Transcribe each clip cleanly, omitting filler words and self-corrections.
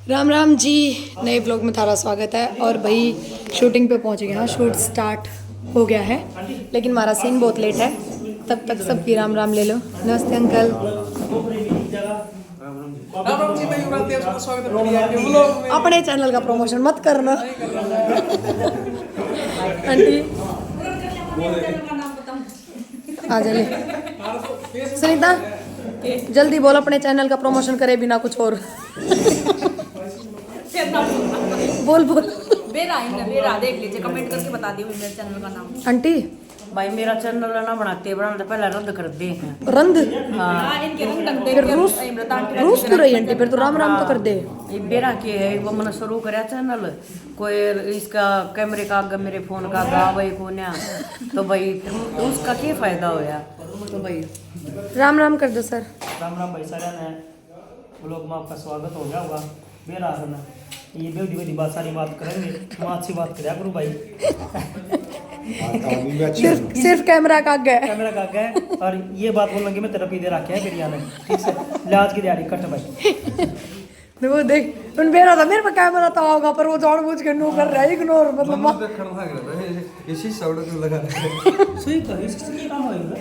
राम राम जी, नए ब्लॉग में थारा स्वागत है। और भाई शूटिंग पे पहुंच गए हैं, शूट स्टार्ट हो गया है लेकिन हमारा सीन बहुत लेट है। तब तक सबकी राम राम ले लो। नमस्ते अंकल। अपने चैनल का प्रमोशन मत करना आंटी। आ जा ले सुनीता, जल्दी बोल, अपने चैनल का प्रमोशन करे बिना कुछ और। बोल बोल। बेरा देख लीजिए, कमेंट करके बता दियो मेरे चैनल का नाम। आंटी भाई मेरा चैनल ना बनाते पहले रद्द कर दे। रंद हाँ इनके रंग फिर रूस क्यों रही आंटी? फिर तो राम राम तो कर दे। ये बेरा के है वो मैंने शुरू करया चैनल, कोई इसका कैमरे का आगे मेरे फोन का गा भाई को ना, तो भाई उसका क्या फायदा होया। तो भाई राम राम कर दो सर। राम राम भाई सारा ने ब्लॉग में आपका स्वागत हो गया होगा। मेरा ना ये बेटी बेटी बात सारी बात करेंगे, माँ अच्छी बात करा करूँ भाई। सिर्फ कैमरा का आगे है। कैमरा का आगे है और ये बात बोलने की मैं तेरा दे रखा है बिरिया ने, ठीक से लिहाज की दिहाड़ी कट भाई। वो देख उन बेरा था मेरे पे कैमरा तो होगा, पर वो जानबूझ के नो कर रहा है, इग्नोर मतलब इसी साउंड को लगा सही कर इससे काम होएगा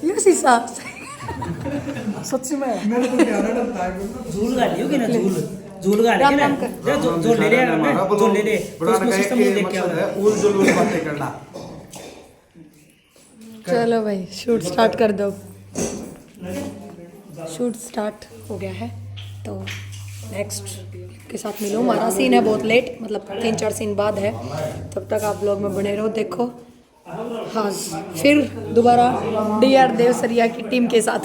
ये शीशा सच्ची में। मेरे को क्या रहता है झूल गाड़ी होगी ना, झूल गाड़ी राम के राम ना कर। जो ले ले ना, जो ले ले बड़ा उसमें सिस्टम का देख के मकसद है उल जुल बातें करना। चलो भाई शूट स्टार्ट कर दो। शूट स्टार्ट हो गया है तो नेक्स्ट के साथ मिलो। हमारा सीन है बहुत लेट, मतलब 3-4 सीन बाद है। तब तक आप ब्लॉग में बने रहो, देखो। हाँ फिर दोबारा DR देवसरिया की टीम के साथ।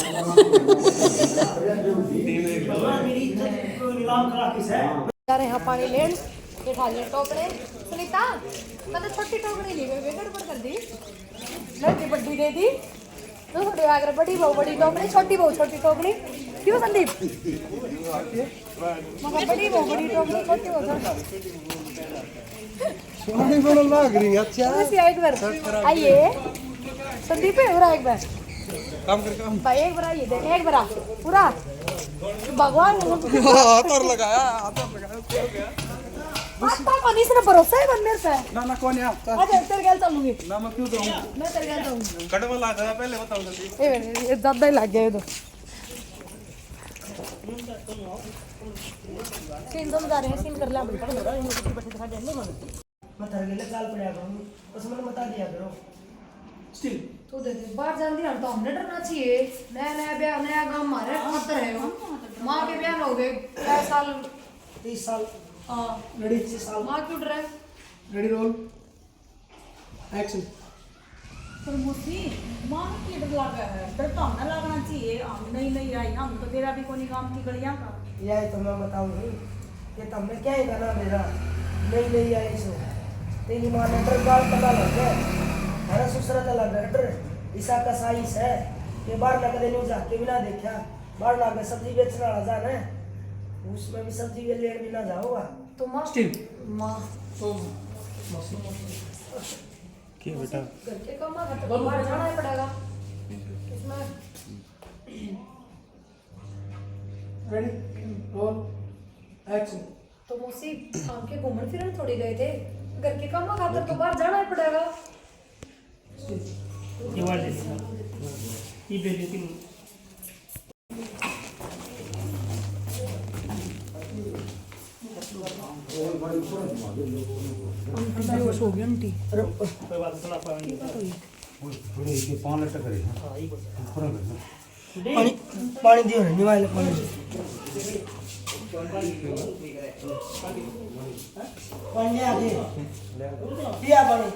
जा रहे हैं पानी लेन, बैठा लिया टोकरे। सुनीता मैंने छोटी टोकरी ली, वे गड़बड़ कर दी, लड़की बड़ी दे दी। तो थोड़ी आगे बड़ी बहु बड़ी टोकरी, छोटी बहु छोटी टोकरी। क्यों संदीप? मगर बड़ी बहु बड़ी टोकरी, छोटी बहु सोनी बड़ा लग रही है। अच्छा एक बार आइए संदीप, एक बार काम कर काम भाई, एक बार आइए, देख एक बार पूरा भगवान हाथ और लगाया, हाथ और लगाया। पापा नहीं, इसने भरोसा है बन मेरे पे। ना कौन है अच्छा तेरे गल चलूंगी ना, मैं क्यों दूं? मैं तेरे गल चलूंगी। कड़वा लगा पहले बताओ जल्दी। ये ज्यादा ही लग गया ये तो। सीन तो बता रहे हैं, सीन कर ला बैठा मेरा यूनिवर्सिटी बैठे दिखा देने को मैं तेरे लिए गाल पड़ा करूँ बस मैंने बता दिया करो। स्टिल तो दे बाहर जान दी तो हमने डरना चाहिए। नया नया ब्याह, नया गांव हमारे खातर है। माँ के ब्याह हो गए 5 साल 30 साल हाँ, रेडी 30 साल माँ क्यों डर है? Ready roll action. पर मुझे मां की डर लगा है, डर तो हमने लगना चाहिए। हम नहीं आई, हम तो तेरा भी कोनी काम की गलियां का। यह तो मैं बताऊंगी कि तुमने क्या ही गाना मेरा नहीं आई सो तेरी माँ ने डर गाल पता लग गया, हरा सुसरा तला डर ईसा का साइस है कि बाहर ना कदे न्यूज जाके भी ना देखा, बाहर ना के सब्जी बेचने वाला जाना है, उसमें भी सब्जी के लेट भी ना जाओगा। तो माँ माँ क्या बेटा घर के काम में तो बाहर जाना ही पड़ेगा इसमें। Ready roll action. तो मौसी शाम के घूमन फिरन थोड़ी गए थे, घर के काम खातर तो बाहर जाना ही पड़ेगा। ये वाले ये दे देती हूँ। बेहोश हो गई आंटी। कोई बात सुना पाएंगे थोड़े ये 5 लीटर करे। हां ये पानी पानी दियो रे निवाले पानी पानी आ गए पिया पानी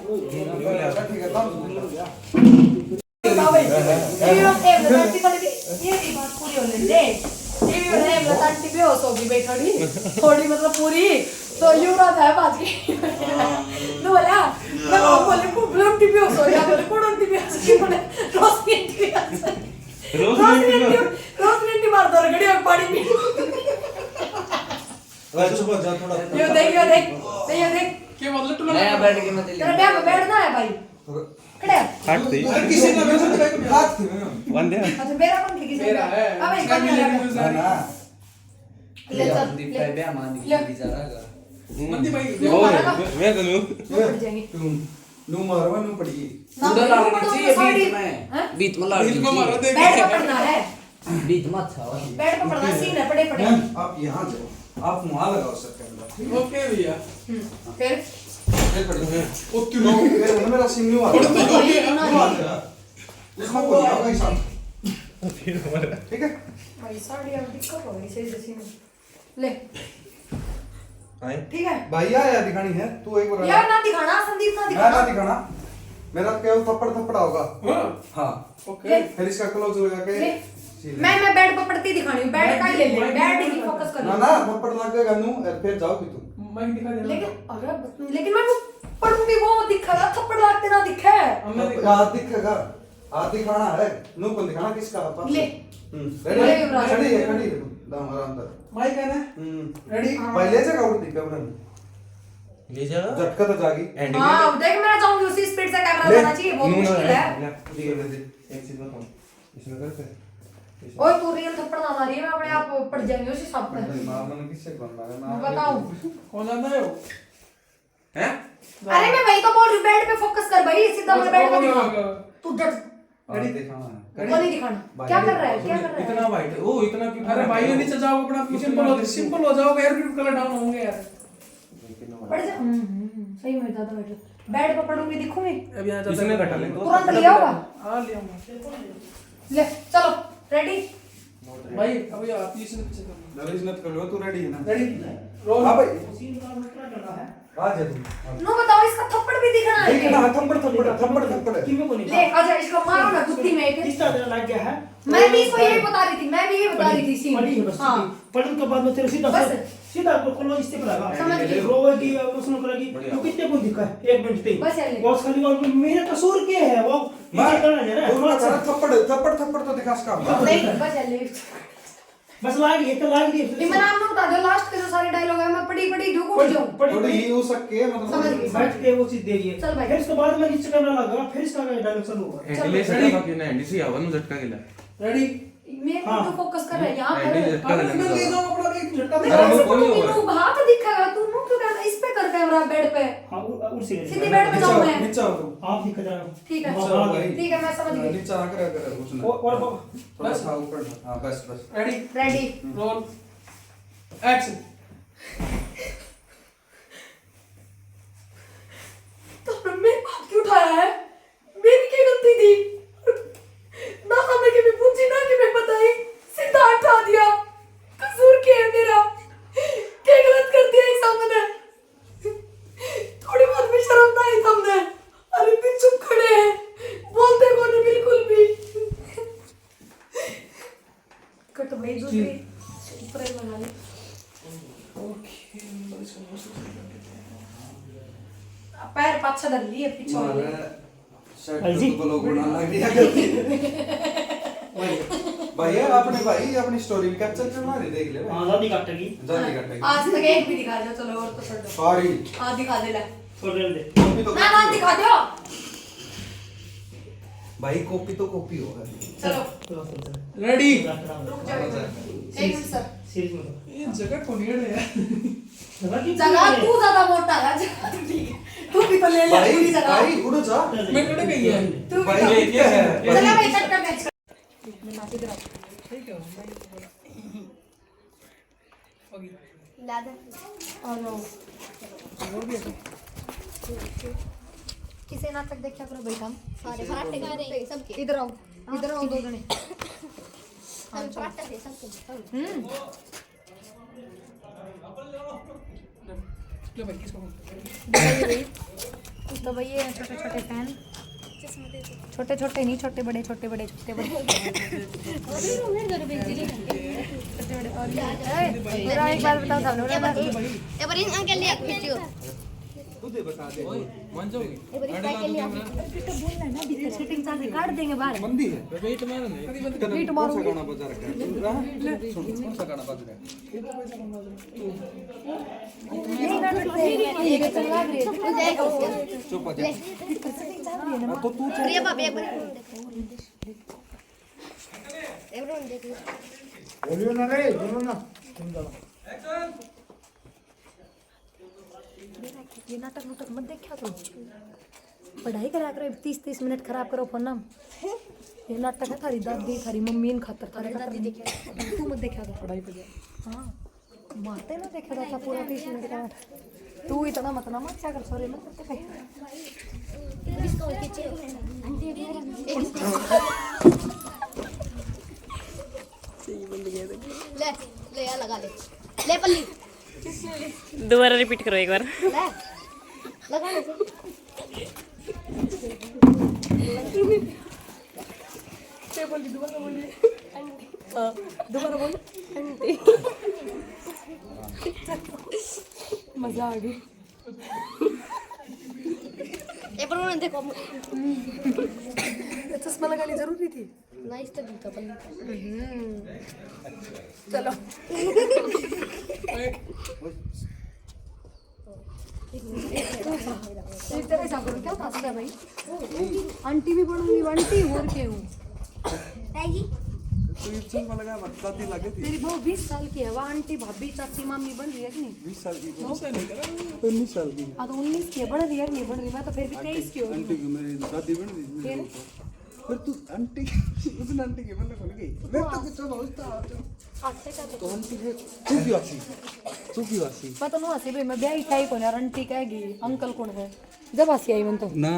ठीक है काम ये बात पूरी होने दे। थोड़ी मतलब पूरी तो युवराज है बात की तो बोला मैं बोले प्रॉब्लम टीपी हो सो या बोले कौन टीपी हो सो बोले रोशनी मार दो घड़ी में पानी पी। अच्छा सुबह जा थोड़ा ये देख क्या मतलब नया बैठ के मत तेरा ब्याह में बैठना है भाई। खड़े हाथ दे किसी ने हाथ बंद है। अच्छा मेरा कौन किसी मेरा है। अब इसका ना ले चल संदीप ले भाई बे मान ले। बेचारा का मंदी भाई मैं तो नहीं पड़ जाएंगे नू मारवा नू पड़ी ना उधर बीच लागनी में चाहिए साड़ी- बीच में हैं? बीच में लागनी को मारो चाहिए दे बैठ पकड़ना है बीच में अच्छा हुआ बैठ पकड़ना सीन है पड़े पड़े आप यहाँ जाओ आप वहाँ लगाओ सर कैमरा ओके भैया फिर फिर पड़ी ओ क्यों फिर मेरा सिम नहीं पड़ आता तो ये ना वो आ गया उसमें कोई आओ भाई साहब ठीक है भाई साड़ी अब दिक्कत हो गई सही से सीन ले आए ठीक है भैया या दिखानी है तू एक बार यार ना दिखाना संदीप ना मैं ना दिखाना दिखाना मेरा केवल थप्पड़ थप्पड़ होगा हाँ ले फिर इसका क्लोज लगा के ले सील मैं बेड पर पड़ती दिखानी हूं बेड का ही ले ले बेड ही फोकस कर ना ना थप्पड़ लगेगा नू फिर जाओगी तू मैं दिखा दे लेकिन अरे लेकिन मैं वो पढ़ूंगी वो दिखेगा थप्पड़ लगते ना दिखे हाथ दिखेगा हाथ दिखाना है नू को दिखाना किसका हाथ ले रेडी ले युवराज। खड़ी है दाम आराम कर माइक है ना रेडी भाई ले जाएगा उड़ दिखा बरन ले जा झटका तो जागी एंडिंग हां देख मैं चाहूंगी उसी स्पीड से कैमरा चलाना चाहिए बहुत मुश्किल है एक चीज बताऊं इसमें कर ओए तू रियल थप्पड़ ना मारिए मैं अपने आप पड़ जाएंगे उसी हिसाब पे मैंने किससे कौन मारा मैं बताऊं कौन जाता है वो हैं अरे मैं वही तो बोल रही हूं बेड पे फोकस कर भाई सीधा मैं बेड पे दिखा तू डट रेडी दिखाना है वो नहीं दिखाना क्या कर रहा है क्या कर रहा है इतना वाइट ओ इतना क्यों अरे भाई ये नीचे जाओ अपना सिंपल हो जाओ एयर फिट कलर डाउन होंगे यार पड़ जा सही में ज्यादा बेटर बेड पे पड़ूंगी दिखूंगी अब यहां जाता इसमें घटा ले तुरंत लिया होगा हां ले आऊंगा ले चलो रेडी भाई अब ये आप इसने पीछे कर नरेश नत कर लो तू रेडी है ना रेडी रोल हां भाई आ जा तू नो बताओ इसका थप्पड़ भी दिखना है देखना थप्पड़ थप्पड़ थप्पड़ थप्पड़ ले आजा इसको मारो ना गुत्ती में एक इस तरह लग गया है मैं भी इसको यही बता रही थी मैं भी यही बता रही थी सीन पढ़ी है बस हां पढ़ने के बाद में तेरे सीधा बस। सीधा क्लोज स्टेप लगा समझ गई। रोवेगी उसने करेगी तो कितने को दिखा है एक मिनट पे बस यार। बॉस खाली और मेरा कसूर क्या है वो नीचे करना है ना तू थोड़ा सा थप्पड़ थप्पड़ थप्पड़ तो दिखा इसका नहीं बस यार ले बस लाग ये तो लाग ये दी मैं नाम ना बता दो लास्ट के जो सारे डायलॉग है मैं पढ़ी पढ़ी ढूंढ उठ जाऊं थोड़ी ही हो सके समझ गई। मतलब बैठ के वो चीज दे दिए चल भाई। फिर उसके बाद में नीचे करना लगा फिर इसका डायलॉग चालू हुआ एंडी ले सटा क्यों ना एंडी से आवन झटका गेला रेडी मैं तो फोकस कर रहा है यहां एंडी पर झटका ले ले जाओ अपना एक झटका मैं अरे कैसे वो कोई पढ़ूंगी होगा तू हाथ दिखेगा तू मुंह क्यों कर इस पे कर कैमरा बेड पे हां उड़ से सीधी बेड पे जाऊं मैं नीचे आओ तू आप दिख जा ठीक है हाँ, भाई। ठीक है मैं समझ गई नीचे आ कर कुछ ना और थोड़ा सा ऊपर हां बस बस रेडी रेडी रोल एक्शन तो मैं हाथ क्यों उठाया है मेरी क्या गलती थी ना हमने कभी पूछी ना कि मैं बताई सीधा उठा दिया कसूर क्या है मेरा क्या गलत कर दिया एक सामने थोड़ी बहुत भी शर्म ना आई तुमने अरे भी चुप खड़े हैं बोलते को नहीं बिल्कुल भी कट भाई दूसरी ऊपर लगा ले पैर पाछा धर लिए पीछे वाले शर्ट तो लोग बना लग दिया भैया आपने भाई अपनी स्टोरी भी कैप्चर करना है देख ले हां दादी काटेगी जल्दी करने आज तक एक भी दिखा दो चलो और तो छोड़ दो सॉरी हाँ दिखा दे ले छोड़ दे कॉपी तो ना ना दिखा दो भाई कॉपी तो कॉपी हो है चलो रेडी रुक जाओ एक मिनट सर सीरीज में ये जगह कौन है यार जगह तू ज्यादा मोटा है जगह तू ठीक है तू भी तो ले ले पूरी भाई जगह भाई उड़ जा मैं कड़े गई है तू भी भाई तो ये क्या है चला भाई कट कर नेक्स्ट किसे ना तक देखा करो बेटा सारे फराटे गा रहे हैं सबके इधर आओ दो जने सब फराटे थे सबके सब ले भाई किसको तो भाई ये छोटे छोटे फैन चश्मा दे दो छोटे छोटे नहीं छोटे बड़े छोटे बड़े छोटे बड़े अरे रोने दो बेच दिए छोटे बड़े और मेरा एक बार बताओ सब लोग ए बार इन के लिए खींचो खुद बता दे मान जाओगे ए बार इसका के लिए तो बोलना ना भीतर सेटिंग चल रही काट देंगे बाहर मंदी है वेट मारो ना हीट कौन मारो सा गाना बजा रखा है सुन रहा है सुन कौन सा गाना बज रहा यही ना ये चला रही है हो जाएगा है चुप हो जा हाँ, तो तू प्रिया बाबा एक बार एवरीवन देख लो बोलियो ना रे बोलो ना ये नाटक नुटक मत देखा करो, पढ़ाई करा करो 30-30 मिनट खराब करो फोन नाम। ये नाटक है थारी दादी थारी मम्मी इन खातर थारे दादी देखा तू मत देखा कर पढ़ाई पे जा। हाँ मारते ना देखा था पूरा 30 मिनट का नाटक। तू इतना मत ना मत क्या कर सॉरी मत करते भाई। इसको खींचे आंटी ले ले यार लगा ले ले पल्ली दोबारा रिपीट करो एक बार। ले लगा ले दोबारा बोल मजा आ गई। ये पर उन्होंने देखो चश्मा लगानी जरूरी थी। नाइस तो दिखता पल्ली चलो इस तरह से करो क्या था भाई। आंटी भी बनूंगी आंटी और के हूँ तो ये चल वाला का दादी लगे थी तेरी बहू 20 साल की है वह आंटी भाभी चाची मामी बन रही है कि नहीं। 20 साल की 19 साल की हाँ तो 19 की है बन रही है नहीं बन रही मैं तो फिर भी 23 की होगी। आंटी की मेरी दादी बन रही फिर तू आंटी उसने आंटी के बन गई मैं तो कुछ बोलता तो आंटी है तू क्यों हंसी मैं तो नहीं हंसी भाई मैं ब्याह टाइप होने और आंटी कहेगी अंकल कौन है जब हंसी आई मैं तो ना